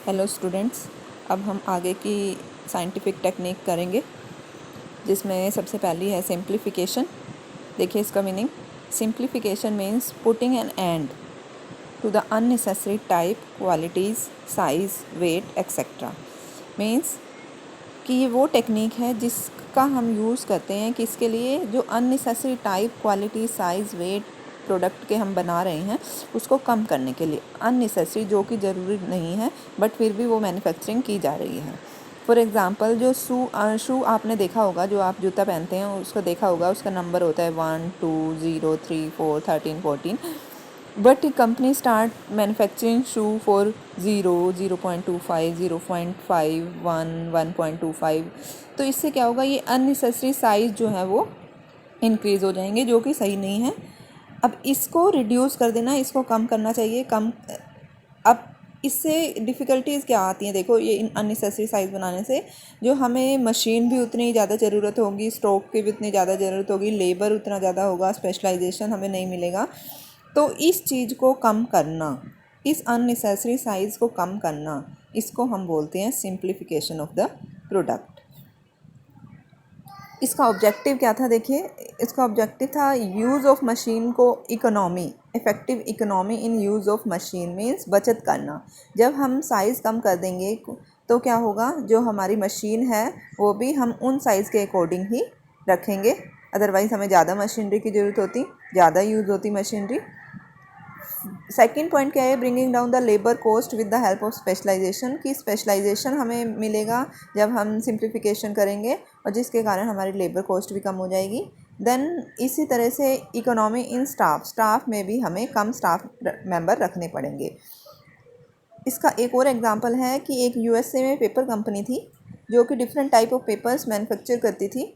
Hello students, अब हम आगे की साइंटिफिक टेक्निक करेंगे जिसमें सबसे पहली है सिंप्लीफिकेशन। देखिए इसका meaning. Simplification means putting an end to the unnecessary type, qualities, size, weight etcetera. Means कि ये वो टेक्निक है जिसका हम यूज़ करते हैं कि इसके लिए जो unnecessary type, quality, size, weight product के हम बना रहे हैं उसको कम करने के लिए। अननेसेसरी जो कि ज़रूरी नहीं है बट फिर भी वो मैन्युफैक्चरिंग की जा रही है। फॉर एग्ज़ाम्पल जो शू आपने देखा होगा, जो आप जूता पहनते हैं उसको देखा होगा, उसका नंबर होता है 1 2 0 3 4 13 14। But company start manufacturing shoe for 0 0.25 0.5 1 1.25। तो इससे क्या होगा, ये अननेसेसरी साइज़ जो है वो इंक्रीज़ हो जाएंगे, जो कि सही नहीं है। अब इसको रिड्यूस कर देना, इसको कम करना चाहिए। अब इससे डिफ़िकल्टीज़ क्या आती हैं, देखो ये अननेसेसरी साइज़ बनाने से जो हमें मशीन भी उतनी ज़्यादा ज़रूरत होगी, स्टॉक की भी उतनी ज़्यादा ज़रूरत होगी, लेबर उतना ज़्यादा होगा, स्पेशलाइजेशन हमें नहीं मिलेगा। तो इस चीज़ को कम करना, इस अननेसेसरी साइज़ को कम करना, इसको हम बोलते हैं सिंप्लीफिकेशन ऑफ द प्रोडक्ट। इसका ऑब्जेक्टिव क्या था, देखिए इसका ऑब्जेक्टिव था यूज़ ऑफ मशीन को economy, effective economy in use of machine means बचत करना। जब हम साइज़ कम कर देंगे तो क्या होगा, जो हमारी मशीन है वो भी हम उन साइज़ के अकॉर्डिंग ही रखेंगे। अदरवाइज़ हमें ज़्यादा मशीनरी की ज़रूरत होती, ज़्यादा यूज़ होती मशीनरी। सेकंड पॉइंट क्या है, bringing down the labour cost with the help of specialization. की स्पेशलाइजेशन हमें मिलेगा जब हम सिंप्लीफिकेशन करेंगे और जिसके कारण हमारी लेबर कॉस्ट भी कम हो जाएगी। देन इसी तरह से इकोनॉमी इन स्टाफ में भी हमें कम स्टाफ मेंबर रखने पड़ेंगे। इसका एक और एग्जांपल है कि एक यूएसए में पेपर कंपनी थी जो कि different type of papers manufacture करती थी।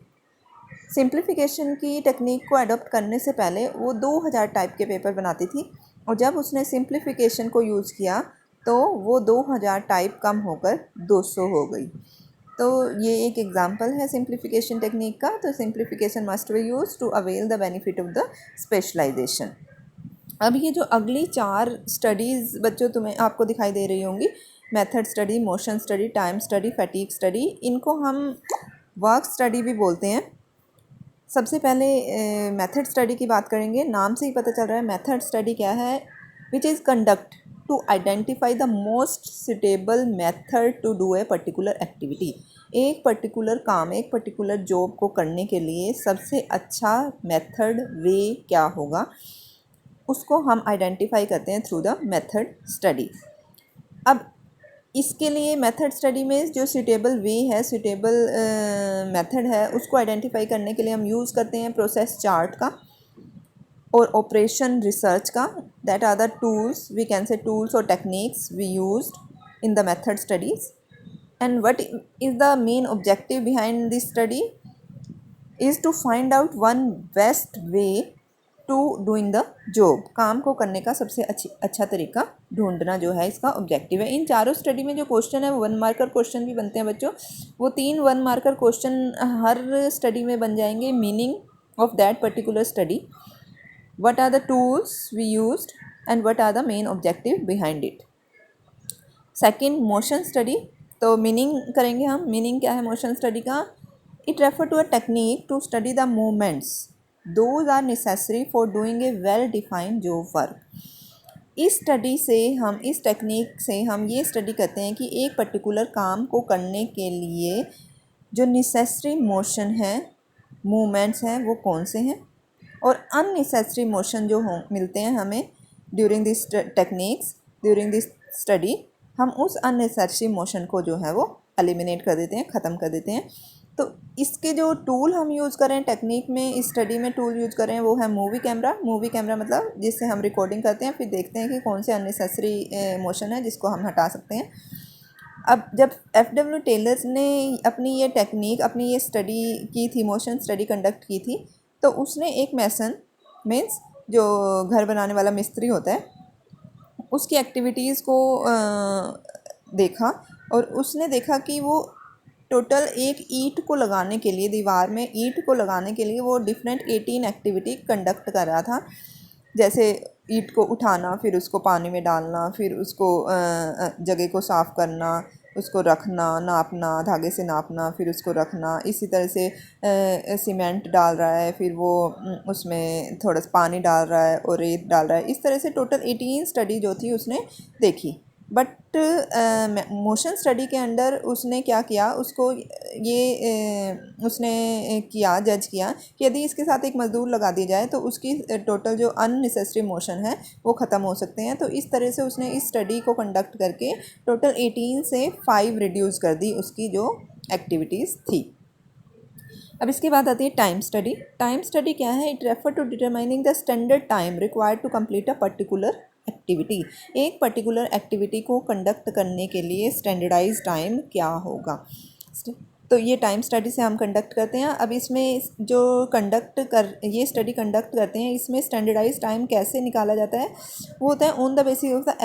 सिंप्लीफिकेशन की टेक्निक को अडॉप्ट करने से पहले वो 2000 टाइप के पेपर बनाती थी, और जब उसने सिंप्लीफिकेशन को यूज़ किया तो वो 2000 टाइप कम होकर 200 हो गई। तो ये एक एग्जांपल है सिंप्लीफिकेशन टेक्निक का। तो simplification must be use to avail the benefit of the specialization. अब ये जो अगली 4 स्टडीज़ बच्चों तुम्हें आपको दिखाई दे रही होंगी, method study, motion study, time study, fatigue study, इनको हम वर्क स्टडी भी बोलते हैं। सबसे पहले मेथड स्टडी की बात करेंगे। नाम से ही पता चल रहा है मेथड स्टडी क्या है, which is conduct to identify the most suitable method to do a particular activity. एक पर्टिकुलर काम, एक पर्टिकुलर जॉब को करने के लिए सबसे अच्छा मेथड, वे क्या होगा, उसको हम आइडेंटिफाई करते हैं थ्रू द मेथड स्टडी। अब इसके लिए मेथड स्टडी में जो सूटेबल वे है, सूटेबल मेथड है, उसको आइडेंटिफाई करने के लिए हम यूज़ करते हैं प्रोसेस चार्ट का और ऑपरेशन रिसर्च का। That are the tools, we can say tools और techniques we used in the method studies. And what is the main objective behind this study is to find out one best way to doing the job. काम को करने का सबसे अच्छा तरीका ढूंढना जो है इसका ऑब्जेक्टिव है। इन चारों स्टडी में जो क्वेश्चन है वो 1 मार्कर क्वेश्चन भी बनते हैं बच्चों। वो 3 1 मार्कर क्वेश्चन हर स्टडी में बन जाएंगे। Meaning of that particular study, what are the tools we used and what are the main objective behind it. Second, motion study. तो मीनिंग करेंगे हम। मीनिंग क्या है मोशन स्टडी का, it refer to a technique to study the movements those are necessary for doing a well defined job work. इस study से हम, इस टेक्निक से हम ये स्टडी करते हैं कि एक पर्टिकुलर काम को करने के लिए जो नेसेसरी मोशन है, मूवमेंट्स हैं, वो कौन से हैं, और अननेसेसरी मोशन जो मिलते हैं हमें during this techniques, during this study, हम उस अननेसेसरी मोशन को जो है वो एलिमिनेट कर देते हैं, ख़त्म कर देते हैं। तो इसके जो टूल हम यूज़ करें टेक्निक में, इस स्टडी में टूल यूज़ करें वो है मूवी कैमरा। मूवी कैमरा मतलब जिससे हम रिकॉर्डिंग करते हैं, फिर देखते हैं कि कौन से अननेसेसरी मोशन है जिसको हम हटा सकते हैं। अब जब एफ.डब्ल्यू. टेलर ने अपनी ये टेक्निक, अपनी ये स्टडी की थी, मोशन स्टडी कंडक्ट की थी, तो उसने एक मैसन मीन्स जो घर बनाने वाला मिस्त्री होता है, उसकी एक्टिविटीज़ को देखा, और उसने देखा कि वो टोटल एक ईंट को लगाने के लिए, दीवार में ईंट को लगाने के लिए वो डिफरेंट 18 एक्टिविटी कंडक्ट कर रहा था। जैसे ईंट को उठाना, फिर उसको पानी में डालना, फिर उसको जगह को साफ़ करना, उसको रखना, नापना, धागे से नापना, फिर उसको रखना। इसी तरह से सीमेंट डाल रहा है, फिर वो उसमें थोड़ा सा पानी डाल रहा है और रेत डाल रहा है। इस तरह से टोटल 18 स्टडी जो थी उसने देखी। बट मोशन स्टडी के अंडर उसने क्या किया, उसको ये उसने किया, जज किया कि यदि इसके साथ एक मज़दूर लगा दी जाए तो उसकी टोटल जो अननेसेसरी मोशन है वो ख़त्म हो सकते हैं। तो इस तरह से उसने इस स्टडी को कंडक्ट करके टोटल 18 से 5 रिड्यूस कर दी उसकी जो एक्टिविटीज़ थी। अब इसके बाद आती है टाइम स्टडी। टाइम स्टडी क्या है? It refer to determining the standard time required to complete a particular activity. एक पर्टिकुलर एक्टिविटी को कंडक्ट करने के लिए स्टैंडर्डाइज टाइम क्या होगा, तो ये टाइम स्टडी से हम कंडक्ट करते हैं। अब इसमें जो ये स्टडी कंडक्ट करते हैं, इसमें स्टैंडर्डाइज टाइम कैसे निकाला जाता है? वो होता है on the basis of the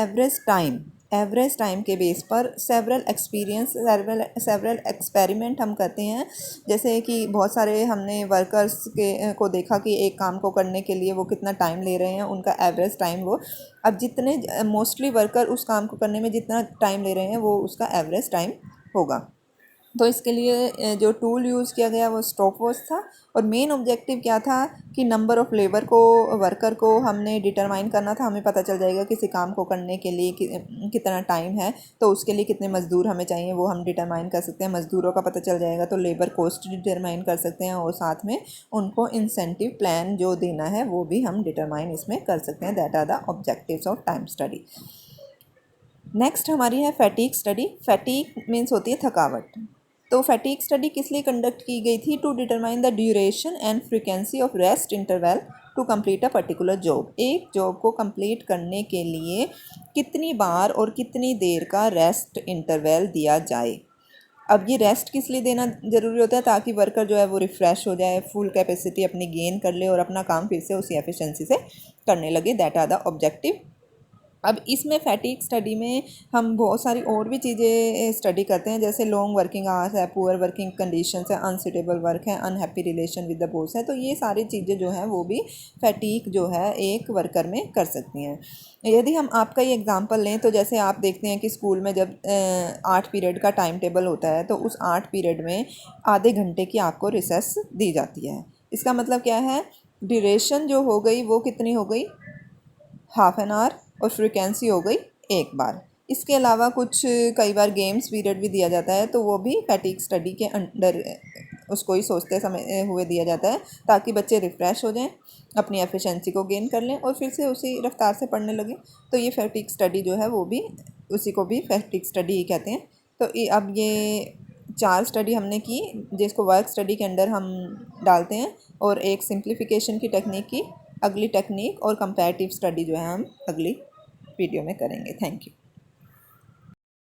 average time के बेस पर सेवरल एक्सपेरिमेंट हम करते हैं। जैसे कि बहुत सारे हमने वर्कर्स को देखा कि एक काम को करने के लिए वो कितना टाइम ले रहे हैं, उनका एवरेज टाइम वो, अब जितने मोस्टली वर्कर उस काम को करने में जितना टाइम ले रहे हैं वो उसका एवरेज टाइम होगा। तो इसके लिए जो टूल यूज़ किया गया वो स्टॉप वॉच था। और मेन ऑब्जेक्टिव क्या था कि नंबर ऑफ़ वर्कर को हमने डिटरमाइन करना था। हमें पता चल जाएगा किसी काम को करने के लिए कितना टाइम है, तो उसके लिए कितने मज़दूर हमें चाहिए वो हम डिटरमाइन कर सकते हैं। मज़दूरों का पता चल जाएगा तो लेबर कॉस्ट डिटरमाइन कर सकते हैं, और साथ में उनको इंसेंटिव प्लान जो देना है वो भी हम डिटरमाइन इसमें कर सकते हैं। That are the objectives of time study. Next हमारी है फैटीग स्टडी। फैटीग मीन्स होती है थकावट। तो फैटीग स्टडी किस लिए कंडक्ट की गई थी? To determine the duration and frequency of rest interval to complete a particular job. एक जॉब को कंप्लीट करने के लिए कितनी बार और कितनी देर का रेस्ट इंटरवल दिया जाए। अब ये रेस्ट किस लिए देना ज़रूरी होता है? ताकि वर्कर जो है वो रिफ़्रेश हो जाए, फुल कैपेसिटी अपनी गेन कर ले और अपना काम फिर से उसी एफिशिएंसी से करने लगे। That are the objective. अब इसमें फैटीग स्टडी में हम बहुत सारी और भी चीज़ें स्टडी करते हैं, जैसे लॉन्ग वर्किंग आवर्स है, पुअर वर्किंग कंडीशंस है, अनसूटेबल वर्क है, unhappy relation with the boss है। तो ये सारी चीज़ें जो हैं वो भी फैटीग जो है एक वर्कर में कर सकती हैं। यदि हम आपका ही एग्जांपल लें तो जैसे आप देखते हैं कि स्कूल में जब 8 पीरियड का टाइम टेबल होता है तो उस 8 पीरियड में आधे घंटे की आपको रिसेस दी जाती है। इसका मतलब क्या है? ड्यूरेशन जो हो गई वो कितनी हो गई? हाफ एन आवर, और फ्रीक्वेंसी हो गई एक बार। इसके अलावा कुछ कई बार गेम्स पीरियड भी दिया जाता है, तो वो भी फैटीग स्टडी के अंडर उसको ही सोचते समय हुए दिया जाता है, ताकि बच्चे रिफ़्रेश हो जाएं, अपनी एफिशिएंसी को गेन कर लें और फिर से उसी रफ्तार से पढ़ने लगें। तो ये फैटीग स्टडी जो है वो भी उसी को भी फैटीग स्टडी ही कहते हैं। तो अब ये 4 स्टडी हमने की जिसको वर्क स्टडी के अंडर हम डालते हैं, और एक सिंप्लीफिकेशन की टेक्निक की। अगली टेक्निक और कंपैरेटिव स्टडी जो है हम अगली वीडियो में करेंगे। Thank you.